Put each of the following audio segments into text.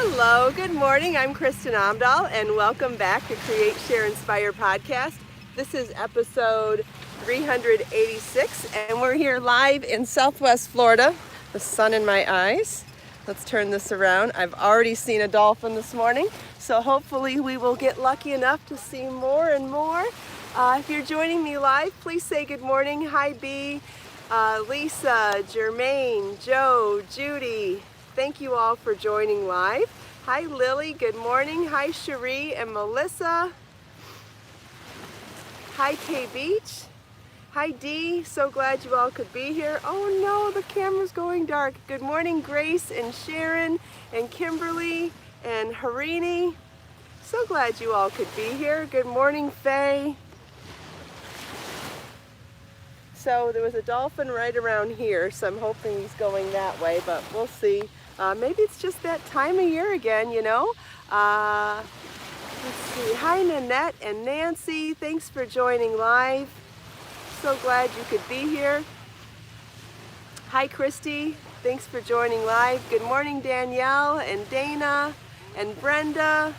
Hello, good morning. I'm Kristin Omdahl, and welcome back to Create, Share, Inspire podcast. This is episode 386, and we're here live in Southwest Florida. The sun in my eyes. Let's turn this around. I've already seen a dolphin this morning, so hopefully we will get lucky enough to see more and more. If you're joining me live, please say good morning. Hi, B, Lisa, Jermaine, Joe, Judy. Thank you all for joining live. Hi, Lily. Good morning. Hi, Cherie and Melissa. Hi, K Beach. Hi, Dee. So glad you all could be here. Oh no, the camera's going dark. Good morning, Grace and Sharon and Kimberly and Harini. So glad you all could be here. Good morning, Faye. So there was a dolphin right around here, so I'm hoping he's going that way, but we'll see. Maybe it's just that time of year again, you know. Let's see. Hi, Nanette and Nancy. Thanks for joining live. So glad you could be here. Hi, Christy. Thanks for joining live. Good morning, Danielle and Dana and Brenda.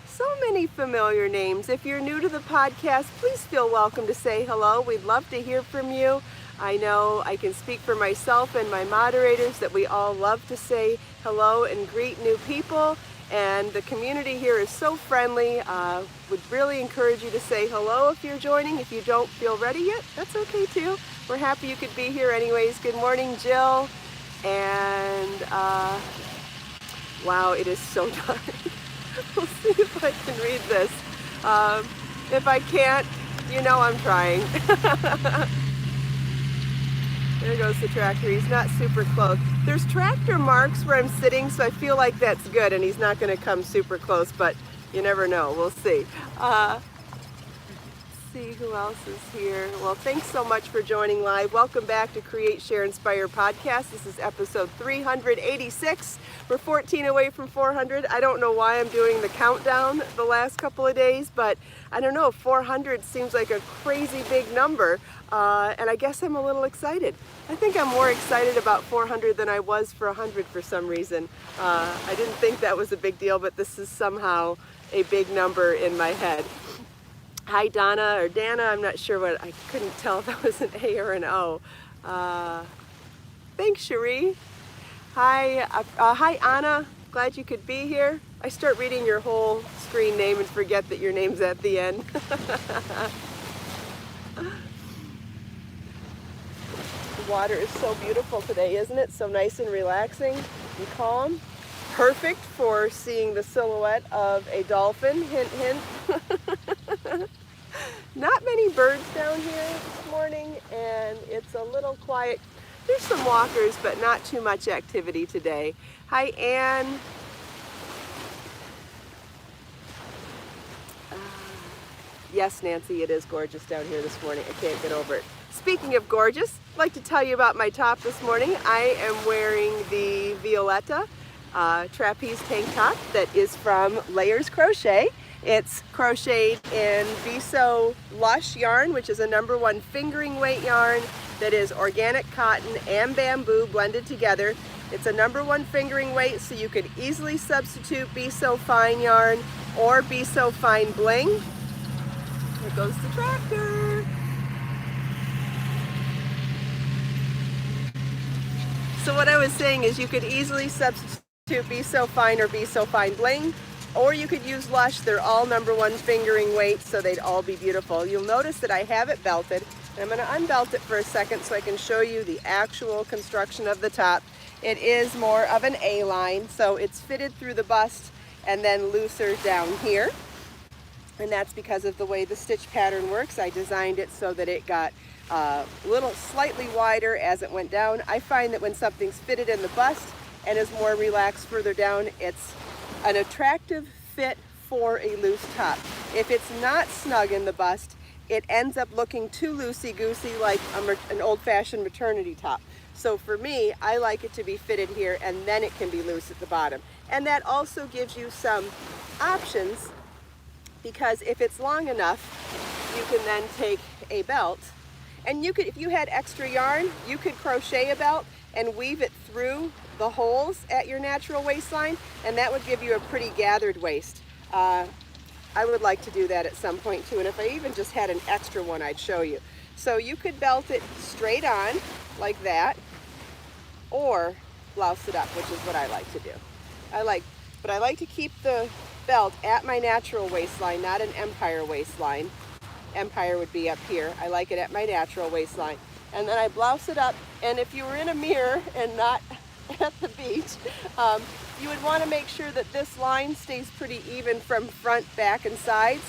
So many familiar names. If you're new to the podcast, please feel welcome to say hello. We'd love to hear from you. I know I can speak for myself and my moderators that we all love to say hello and greet new people. And the community here is so friendly. Would really encourage you to say hello if you're joining. If you don't feel ready yet, that's okay too. We're happy you could be here anyways. Good morning, Jill. And wow, it is so dark. We'll see if I can read this. If I can't, you know I'm trying. There goes the tractor. He's not super close. There's tractor marks where I'm sitting, so I feel like that's good, and he's not going to come super close, but you never know. We'll see. Let's see who else is here. Well, thanks so much for joining live. Welcome back to Create, Share, Inspire podcast. This is episode 386. We're 14 away from 400. I don't know why I'm doing the countdown the last couple of days, but I don't know, 400 seems like a crazy big number, and I guess I'm a little excited. I think I'm more excited about 400 than I was for 100 for some reason. I didn't think that was a big deal, but this is somehow a big number in my head. Hi, Donna, or Dana, I'm not sure what, I couldn't tell if that was an A or an O. Thanks, Cherie. Hi, Anna, glad you could be here. I start reading your whole screen name and forget that your name's at the end. The water is so beautiful today, isn't it? So nice and relaxing and calm. Perfect for seeing the silhouette of a dolphin, hint, hint. Not many birds down here this morning, and it's a little quiet. There's some walkers, but not too much activity today. Hi, Anne. Yes, Nancy, it is gorgeous down here this morning. I can't get over it. Speaking of gorgeous, I'd like to tell you about my top this morning. I am wearing the Violeta trapeze tank top that is from Layers Crochet. It's crocheted in Viso Lush yarn, which is a #1 fingering weight yarn that is organic cotton and bamboo blended together. It's a #1 fingering weight, so you could easily substitute Viso fine yarn or Viso fine bling. Here goes the tractor. So what I was saying is you could easily substitute Viso fine or Viso fine bling, or you could use Lush. They're all #1 fingering weight, so they'd all be beautiful. You'll notice that I have it belted, and I'm going to unbelt it for a second so I can show you the actual construction of the top. It is more of an A-line, so it's fitted through the bust and then looser down here. And that's because of the way the stitch pattern works. I designed it so that it got a little slightly wider as it went down. I find that when something's fitted in the bust and is more relaxed further down, it's an attractive fit for a loose top. If it's not snug in the bust, it ends up looking too loosey-goosey like an old-fashioned maternity top. So for me, I like it to be fitted here, and then it can be loose at the bottom. And that also gives you some options, because if it's long enough, you can then take a belt, and you could, if you had extra yarn, you could crochet a belt and weave it through the holes at your natural waistline, and that would give you a pretty gathered waist. I would like to do that at some point too, and if I even just had an extra one, I'd show you. So you could belt it straight on like that, or blouse it up, which is what I like to do. But I like to keep the belt at my natural waistline, not an empire waistline. Empire would be up here. I like it at my natural waistline. And then I blouse it up, and if you were in a mirror and not at the beach, you would want to make sure that this line stays pretty even from front, back, and sides.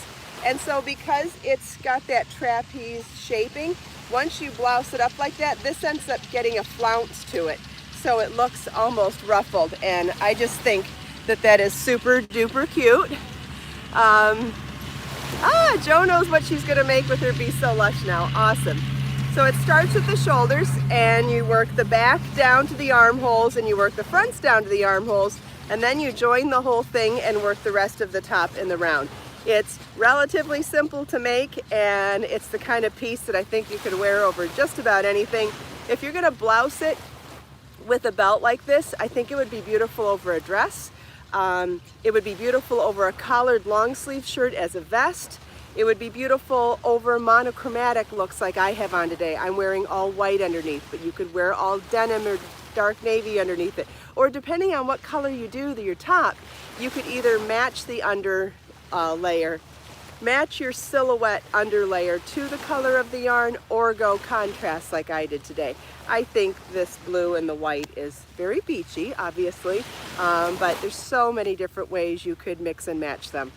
And so because it's got that trapeze shaping, once you blouse it up like that, this ends up getting a flounce to it. So it looks almost ruffled, and I just think that that is super duper cute. Joe knows what she's gonna make with her Be So Lush now. Awesome. So it starts with the shoulders, and you work the back down to the armholes, and you work the fronts down to the armholes, and then you join the whole thing and work the rest of the top in the round. It's relatively simple to make, and it's the kind of piece that I think you could wear over just about anything. If you're gonna blouse it with a belt like this, I think it would be beautiful over a dress. It would be beautiful over a collared long sleeve shirt as a vest. It would be beautiful over monochromatic looks like I have on today. I'm wearing all white underneath, but you could wear all denim or dark navy underneath it. Or depending on what color you do your top, you could either match the under layer, match your silhouette underlayer to the color of the yarn, or go contrast like I did today. I think this blue and the white is very beachy, obviously, but there's so many different ways you could mix and match them.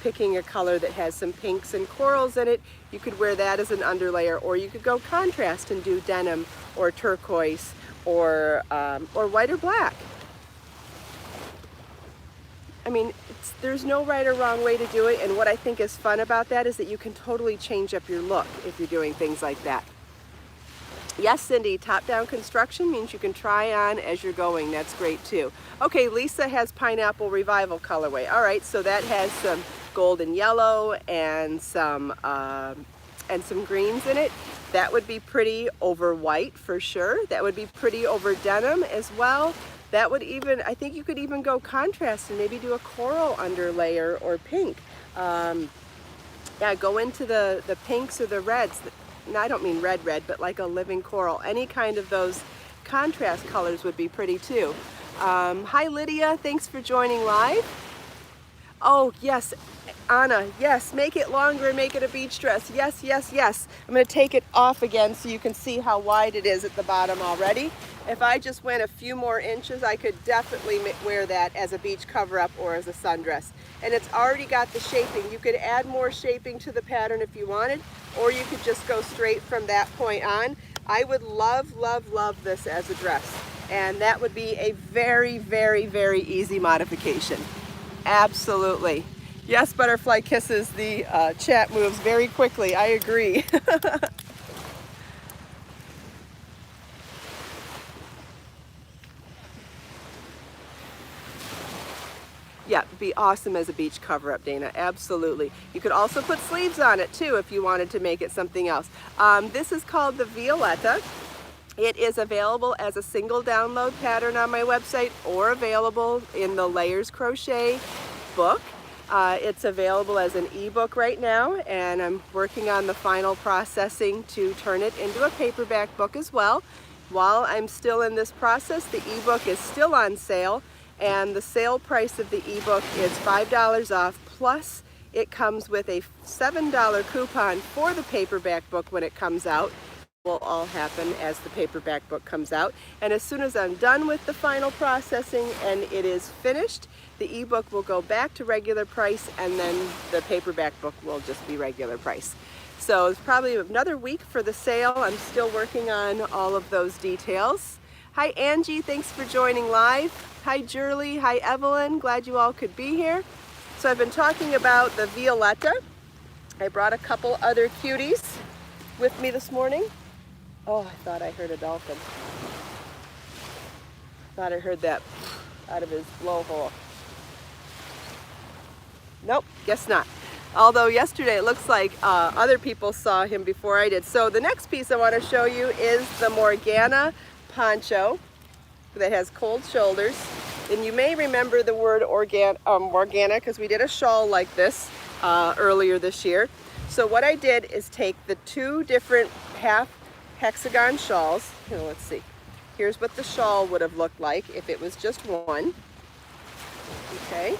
Picking a color that has some pinks and corals in it, you could wear that as an underlayer, or you could go contrast and do denim or turquoise or white or black. I mean, there's no right or wrong way to do it, and what I think is fun about that is that you can totally change up your look if you're doing things like that. Yes, Cindy, top-down construction means you can try on as you're going. That's great too. Okay, Lisa has Pineapple Revival colorway. All right, so that has some gold and yellow and some greens in it. That would be pretty over white for sure. That would be pretty over denim as well. That would even, I think you could even go contrast and maybe do a coral underlayer or pink. Yeah, go into the pinks or the reds. And I don't mean red, but like a living coral. Any kind of those contrast colors would be pretty too. Hi Lydia, thanks for joining live. Oh yes, Anna, yes, make it longer and make it a beach dress. Yes, yes, yes. I'm gonna take it off again so you can see how wide it is at the bottom already. If I just went a few more inches, I could definitely wear that as a beach cover-up or as a sundress. And it's already got the shaping. You could add more shaping to the pattern if you wanted, or you could just go straight from that point on. I would love, love, love this as a dress. And that would be a very, very, very easy modification. Absolutely. Yes, Butterfly Kisses, the chat moves very quickly. I agree. Yeah, it'd be awesome as a beach cover-up, Dana. Absolutely. You could also put sleeves on it too if you wanted to make it something else. This is called the Violeta. It is available as a single download pattern on my website, or available in the Layers Crochet book. It's available as an ebook right now, and I'm working on the final processing to turn it into a paperback book as well. While I'm still in this process, the ebook is still on sale, and the sale price of the ebook is $5 off, plus it comes with a $7 coupon for the paperback book when it comes out. It will all happen as the paperback book comes out, and as soon as I'm done with the final processing and it is finished, the ebook will go back to regular price, and then the paperback book will just be regular price. So it's probably another week for the sale. I'm still working on all of those details. Hi Angie, thanks for joining live. Hi Julie, hi Evelyn, glad you all could be here. So I've been talking about the Violeta. I brought a couple other cuties with me this morning. Oh, I thought I heard a dolphin. Thought I heard that out of his blowhole. Nope, guess not. Although yesterday it looks like other people saw him before I did. So the next piece I want to show you is the Morgana poncho that has cold shoulders. And you may remember the word Morgana because we did a shawl like this earlier this year. So what I did is take the two different half hexagon shawls. Here, let's see. Here's what the shawl would have looked like if it was just one. Okay.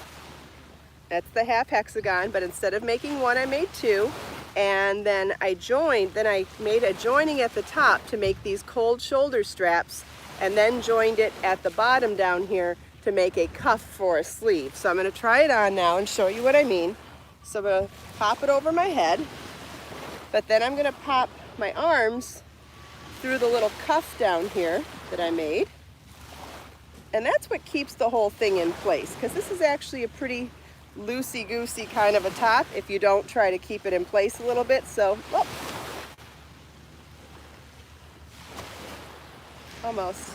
That's the half hexagon, but instead of making one, I made two. And then I made a joining at the top to make these cold shoulder straps, and then joined it at the bottom down here to make a cuff for a sleeve. So I'm gonna try it on now and show you what I mean. So I'm gonna pop it over my head, but then I'm gonna pop my arms through the little cuff down here that I made. And that's what keeps the whole thing in place, because this is actually a pretty loosey-goosey kind of a top if you don't try to keep it in place a little bit. So, whoop. Almost.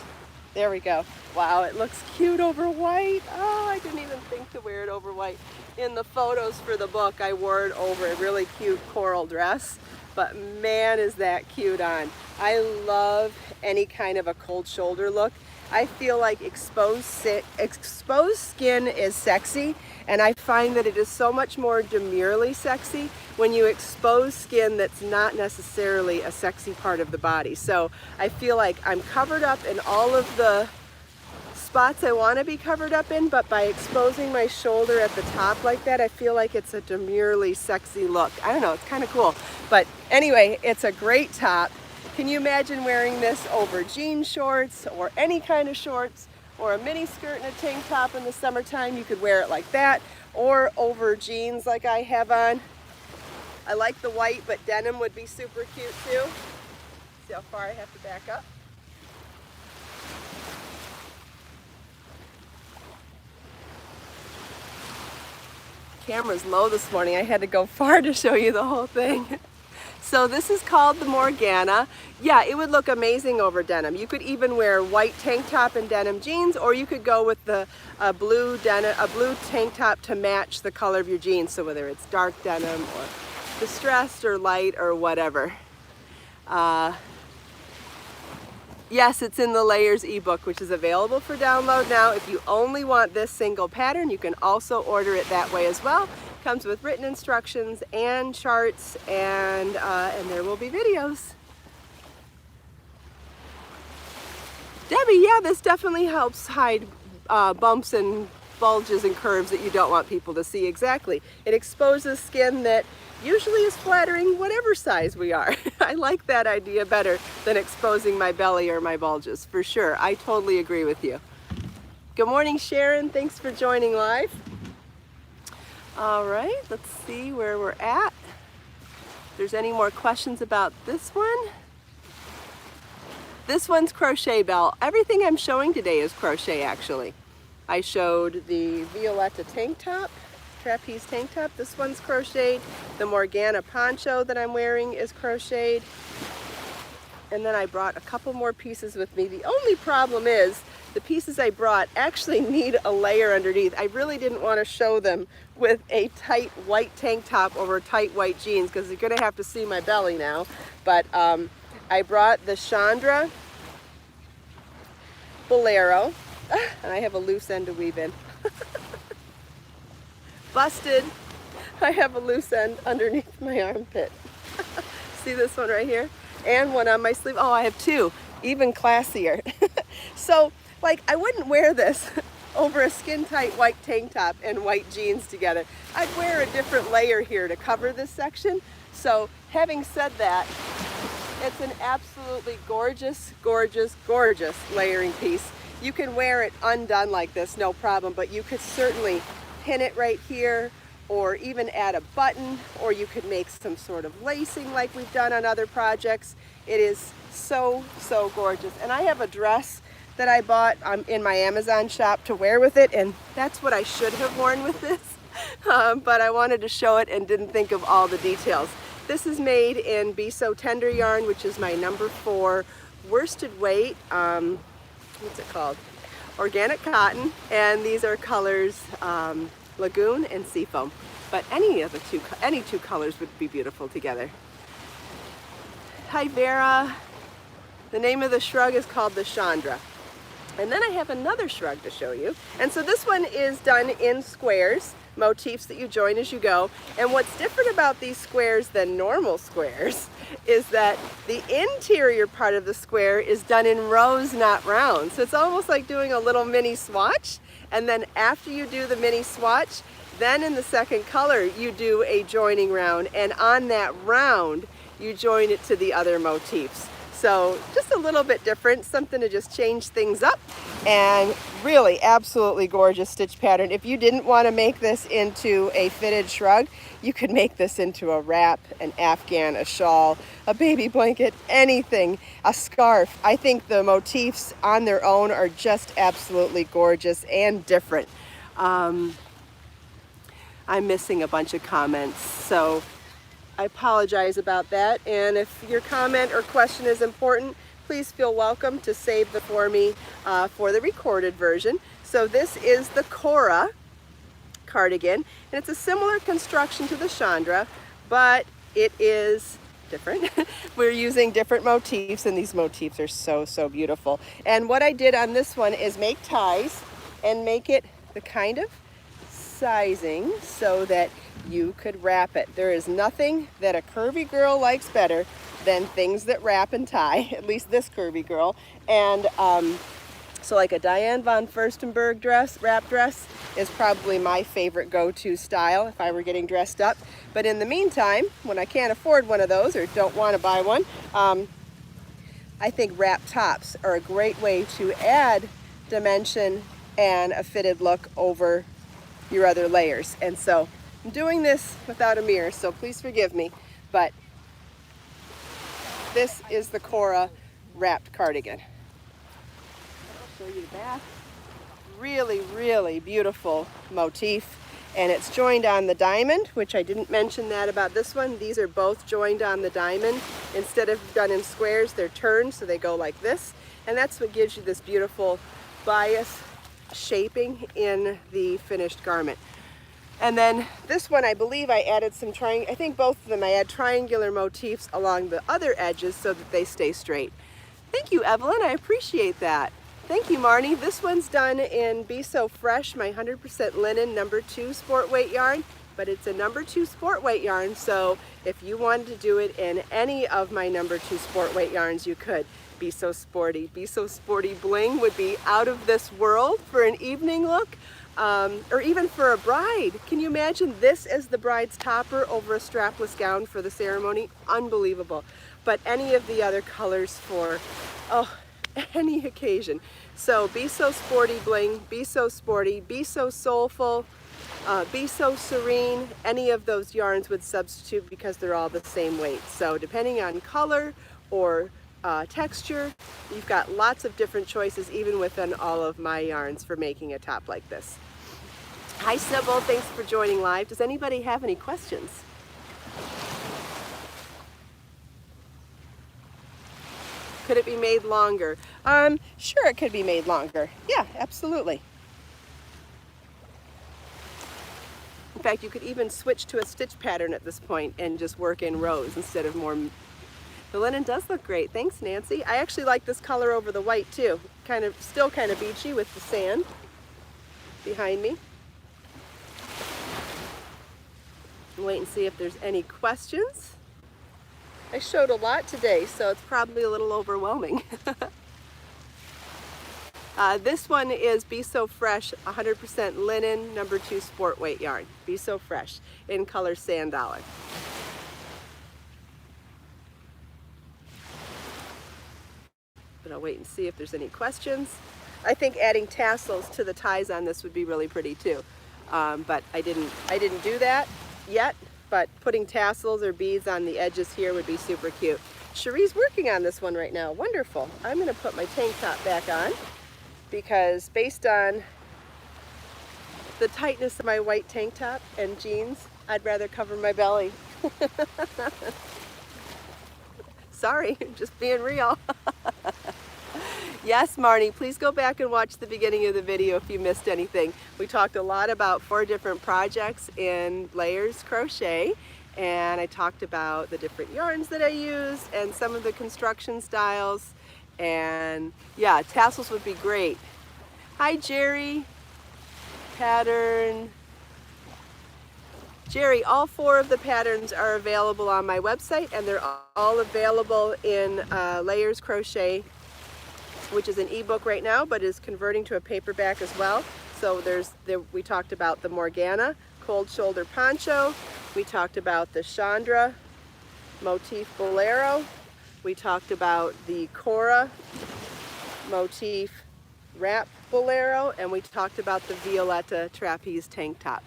There we go. Wow, it looks cute over white. Oh, I didn't even think to wear it over white. In the photos for the book, I wore it over a really cute coral dress, but man, is that cute on. I love any kind of a cold shoulder look. I feel like exposed skin is sexy, and I find that it is so much more demurely sexy when you expose skin that's not necessarily a sexy part of the body. So I feel like I'm covered up in all of the spots I want to be covered up in, but by exposing my shoulder at the top like that, I feel like it's a demurely sexy look. I don't know, it's kind of cool. But anyway, it's a great top. Can you imagine wearing this over jean shorts or any kind of shorts, or a mini skirt and a tank top in the summertime? You could wear it like that, or over jeans like I have on. I like the white, but denim would be super cute too. See how far I have to back up? Camera's low this morning. I had to go far to show you the whole thing. So this is called the Morgana. Yeah, it would look amazing over denim. You could even wear white tank top and denim jeans, or you could go with the blue tank top to match the color of your jeans. So whether it's dark denim or distressed or light or whatever. Yes, it's in the Layers ebook, which is available for download now. If you only want this single pattern, you can also order it that way as well. Comes with written instructions and charts, and there will be videos. Debbie, yeah, this definitely helps hide bumps and bulges and curves that you don't want people to see. Exactly. It exposes skin that usually is flattering whatever size we are. I like that idea better than exposing my belly or my bulges, for sure. I totally agree with you. Good morning, Sharon. Thanks for joining live. All right, let's see where we're at. If there's any more questions about this one. This one's crochet bell. Everything I'm showing today is crochet, actually. I showed the Violeta tank top, trapeze tank top. This one's crocheted. The Morgana poncho that I'm wearing is crocheted. And then I brought a couple more pieces with me. The only problem is the pieces I brought actually need a layer underneath. I really didn't want to show them with a tight white tank top over tight white jeans, because you're going to have to see my belly now. But I brought the Shandra Bolero, and I have a loose end to weave in. Busted. I have a loose end underneath my armpit. See this one right here? And one on my sleeve. Oh, I have two, even classier. So, like, I wouldn't wear this over a skin tight white tank top and white jeans together. I'd wear a different layer here to cover this section. So, having said that, it's an absolutely gorgeous, gorgeous, gorgeous layering piece. You can wear it undone like this, no problem, but you could certainly pin it right here, or even add a button, or you could make some sort of lacing like we've done on other projects. It is so, so gorgeous. And I have a dress that I bought in my Amazon shop to wear with it, and that's what I should have worn with this, but I wanted to show it and didn't think of all the details. This is made in Be So Tender yarn, which is my number 4 worsted weight, what's it called? Organic cotton, and these are colors Lagoon and Seafoam. but any two colors would be beautiful together. Hi Vera. The name of the shrug is called the Shandra. And then I have another shrug to show you. And so this one is done in squares, motifs that you join as you go. And what's different about these squares than normal squares is that the interior part of the square is done in rows, not rounds. So it's almost like doing a little mini swatch. And then after you do the mini swatch, then in the second color, you do a joining round. And on that round, you join it to the other motifs. So just a little bit different, something to just change things up, and really absolutely gorgeous stitch pattern. If you didn't want to make this into a fitted shrug, you could make this into a wrap, an afghan, a shawl, a baby blanket, anything, a scarf. I think the motifs on their own are just absolutely gorgeous and different. I'm missing a bunch of comments, so I apologize about that, and if your comment or question is important, please feel welcome to save it for me for the recorded version. So this is the Kora cardigan, and it's a similar construction to the Shandra, but it is different. We're using different motifs, and these motifs are so beautiful. And what I did on this one is make ties and make it the kind of sizing so that you could wrap it. There is nothing that a curvy girl likes better than things that wrap and tie, at least this curvy girl. And so like a Diane von Furstenberg dress, wrap dress, is probably my favorite go-to style if I were getting dressed up. But in the meantime, when I can't afford one of those or don't want to buy one, I think wrap tops are a great way to add dimension and a fitted look over your other layers. And so I'm doing this without a mirror, so please forgive me, but this is the Kora wrapped cardigan. I'll show you the back. Really beautiful motif, and it's joined on the diamond, which I didn't mention that about this one. These are both joined on the diamond. Instead of done in squares, they're turned, so they go like this, and that's what gives you this beautiful bias shaping in the finished garment. And then this one, I believe I added some I think both of them, I add triangular motifs along the other edges so that they stay straight. Thank you, Evelyn, I appreciate that. Thank you, Marnie. This one's done in Be So Fresh, my 100% linen #2 sport weight yarn, but it's a #2 sport weight yarn, so if you wanted to do it in any of my #2 sport weight yarns, you could. Be So Sporty. Be So Sporty bling would be out of this world for an evening look. Or even for a bride. Can you imagine this as the bride's topper over a strapless gown for the ceremony? Unbelievable. But any of the other colors for, any occasion. So Be So Sporty bling, Be So Sporty, Be So Soulful, Be So Serene. Any of those yarns would substitute because they're all the same weight. So depending on color or texture, you've got lots of different choices even within all of my yarns for making a top like this. Hi Sybil, thanks for joining live. Does anybody have any questions? Could it be made longer? Sure, it could be made longer. Yeah, absolutely. In fact, you could even switch to a stitch pattern at this point and just work in rows instead of more. The linen does look great. Thanks, Nancy. I actually like this color over the white too. Still kind of beachy with the sand behind me. Wait and see if there's any questions. I showed a lot today, so it's probably a little overwhelming. This one is Be So Fresh, 100% linen, #2 sport weight yarn. Be So Fresh in color Sand Dollar. But I'll wait and see if there's any questions. I think adding tassels to the ties on this would be really pretty too. But I didn't do that yet, but putting tassels or beads on the edges here would be super cute. Cherie's working on this one right now. Wonderful. I'm going to put my tank top back on because based on the tightness of my white tank top and jeans, I'd rather cover my belly. Sorry, just being real. Yes, Marnie, please go back and watch the beginning of the video if you missed anything. We talked a lot about 4 different projects in layers crochet, and I talked about the different yarns that I use and some of the construction styles. And yeah, tassels would be great. Hi, Jerry. Pattern. Jerry, all 4 of the patterns are available on my website, and they're all available in Layers Crochet, which is an ebook right now, but is converting to a paperback as well. So we talked about the Morgana cold shoulder poncho. We talked about the Shandra motif bolero. We talked about the Kora motif wrap bolero, and we talked about the Violeta trapeze tank top.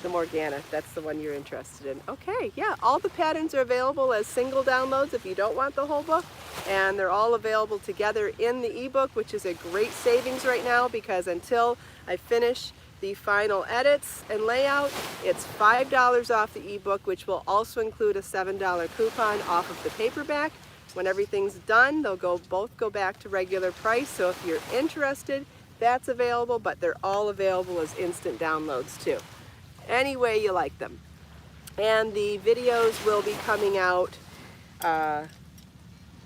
The Morgana, that's the one you're interested in. Okay, yeah, all the patterns are available as single downloads if you don't want the whole book, and they're all available together in the ebook, which is a great savings right now, because until I finish the final edits and layout, it's $5 off the ebook, which will also include a $7 coupon off of the paperback. When everything's done, they'll both go back to regular price. So if you're interested, that's available, but they're all available as instant downloads too. Any way you like them. And the videos will be coming out,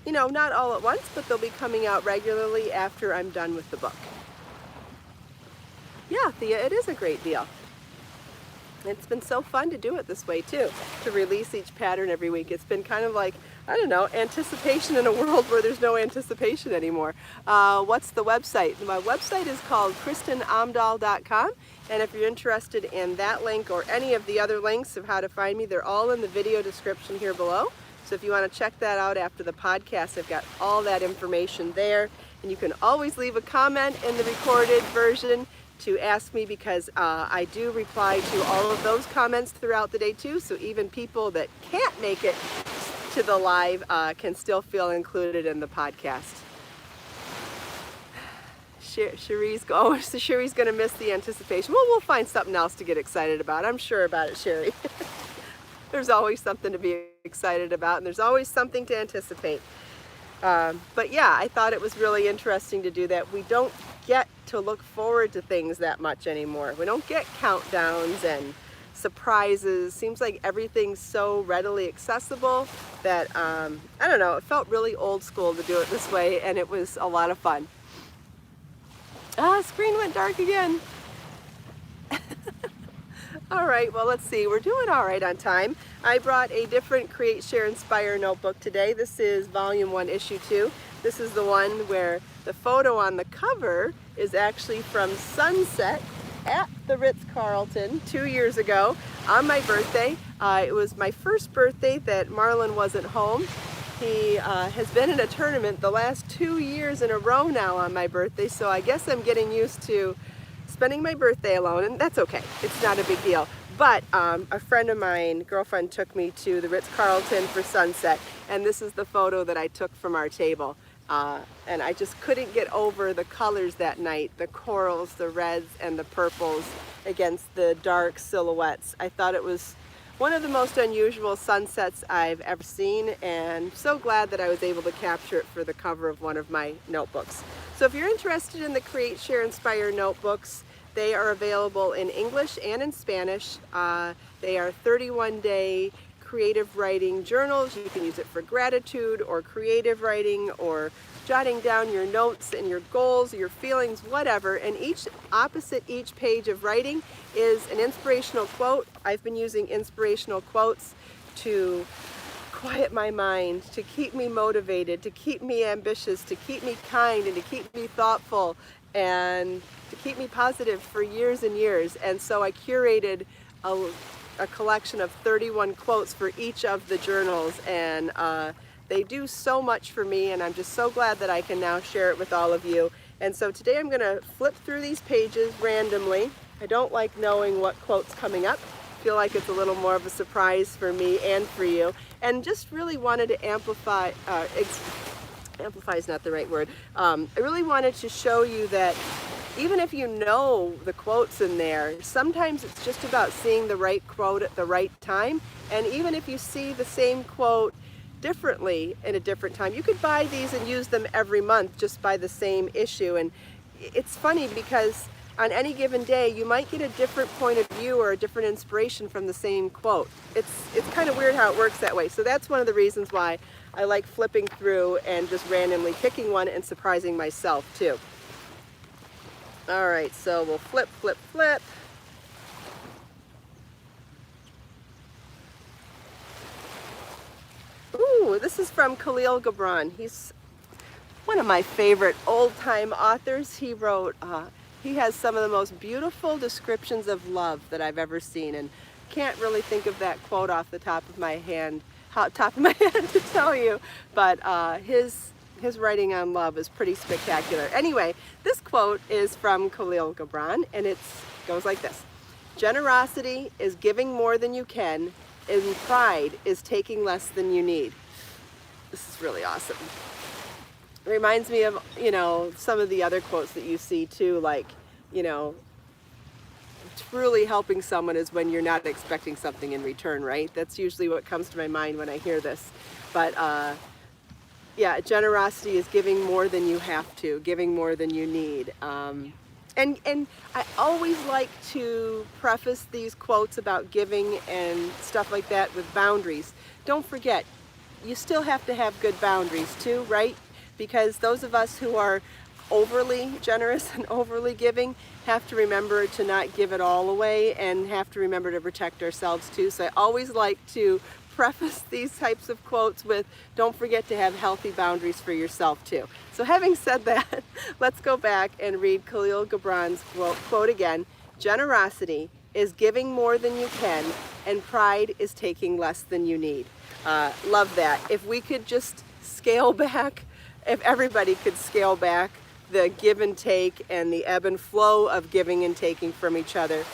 you know, not all at once, but they'll be coming out regularly after I'm done with the book. Yeah, Thea, it is a great deal. It's been so fun to do it this way too, to release each pattern every week. It's been kind of like, I don't know, anticipation in a world where there's no anticipation anymore. What's the website? My website is called KristinOmdahl.com, and if you're interested in that link or any of the other links of how to find me, they're all in the video description here below. So if you want to check that out after the podcast, I've got all that information there. And you can always leave a comment in the recorded version to ask me, because I do reply to all of those comments throughout the day too, so even people that can't make it to the live can still feel included in the podcast. Sherry's going to miss the anticipation. Well, we'll find something else to get excited about. I'm sure about it, Sherry. There's always something to be excited about, and there's always something to anticipate. But yeah, I thought it was really interesting to do that. We don't get to look forward to things that much anymore. We don't get countdowns and surprises. Seems like everything's so readily accessible that, I don't know, it felt really old school to do it this way, and it was a lot of fun. Screen went dark again. All right, well, let's see. We're doing all right on time. I brought a different Create, Share, Inspire notebook today. This is Volume 1, Issue 2. This is the one where the photo on the cover is actually from sunset at the Ritz-Carlton 2 years ago on my birthday. It was my first birthday that Marlon wasn't home. He has been in a tournament the last 2 years in a row now on my birthday, so I guess I'm getting used to spending my birthday alone, and that's okay. It's not a big deal. But a friend of mine, girlfriend, took me to the Ritz-Carlton for sunset, and this is the photo that I took from our table. And I just couldn't get over the colors that night, the corals, the reds, and the purples against the dark silhouettes. I thought it was one of the most unusual sunsets I've ever seen, and so glad that I was able to capture it for the cover of one of my notebooks. So if you're interested in the Create, Share, Inspire notebooks, they are available in English and in Spanish. They are 31-day creative writing journals. You can use it for gratitude or creative writing or jotting down your notes and your goals, your feelings, whatever. And opposite each page of writing is an inspirational quote. I've been using inspirational quotes to quiet my mind, to keep me motivated, to keep me ambitious, to keep me kind, and to keep me thoughtful, and to keep me positive for years and years. And so I curated a collection of 31 quotes for each of the journals, and they do so much for me, and I'm just so glad that I can now share it with all of you. And so today I'm going to flip through these pages randomly. I don't like knowing what quote's coming up. I feel like it's a little more of a surprise for me and for you, and just really wanted to amplify is not the right word. I really wanted to show you that even if you know the quotes in there, sometimes it's just about seeing the right quote at the right time. And even if you see the same quote differently in a different time, you could buy these and use them every month just by the same issue. And it's funny because on any given day you might get a different point of view or a different inspiration from the same quote. It's kind of weird how it works that way. So that's one of the reasons why I like flipping through and just randomly picking one and surprising myself too. All right, so we'll flip, flip, flip. Ooh, this is from Khalil Gibran. He's one of my favorite old-time authors. He wrote, he has some of the most beautiful descriptions of love that I've ever seen, and can't really think of that quote off the top of my head to tell you, but his writing on love is pretty spectacular. Anyway, this quote is from Khalil Gibran, and it goes like this: "Generosity is giving more than you can, and pride is taking less than you need." This is really awesome. It reminds me of, you know, some of the other quotes that you see too, like, you know, truly helping someone is when you're not expecting something in return, right? That's usually what comes to my mind when I hear this. But yeah, generosity is giving more than you have to, giving more than you need. And I always like to preface these quotes about giving and stuff like that with boundaries. Don't forget, you still have to have good boundaries too, right? Because those of us who are overly generous and overly giving have to remember to not give it all away and have to remember to protect ourselves too. So I always like to preface these types of quotes with, don't forget to have healthy boundaries for yourself too. So having said that, let's go back and read Khalil Gibran's quote again. "Generosity is giving more than you can, and pride is taking less than you need." Love that. If we could just scale back, if everybody could scale back the give and take and the ebb and flow of giving and taking from each other,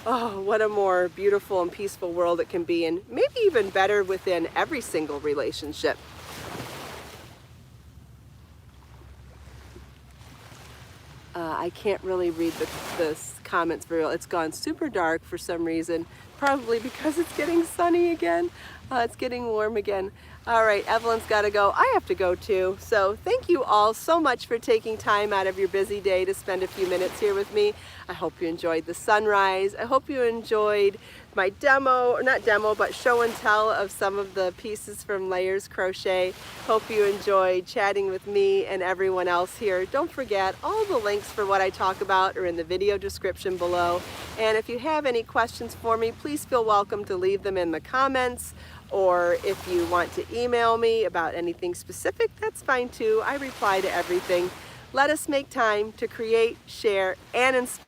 oh, what a more beautiful and peaceful world it can be, and maybe even better within every single relationship. I can't really read the comments very well. It's gone super dark for some reason, probably because it's getting sunny again. It's getting warm again. All right, Evelyn's got to go. I have to go too. So thank you all so much for taking time out of your busy day to spend a few minutes here with me. I hope you enjoyed the sunrise. I hope you enjoyed my demo, or not demo, but show and tell of some of the pieces from Layers Crochet. Hope you enjoyed chatting with me and everyone else here. Don't forget, all the links for what I talk about are in the video description below. And if you have any questions for me, please feel welcome to leave them in the comments. Or if you want to email me about anything specific, that's fine too. I reply to everything. Let us make time to create, share, and inspire.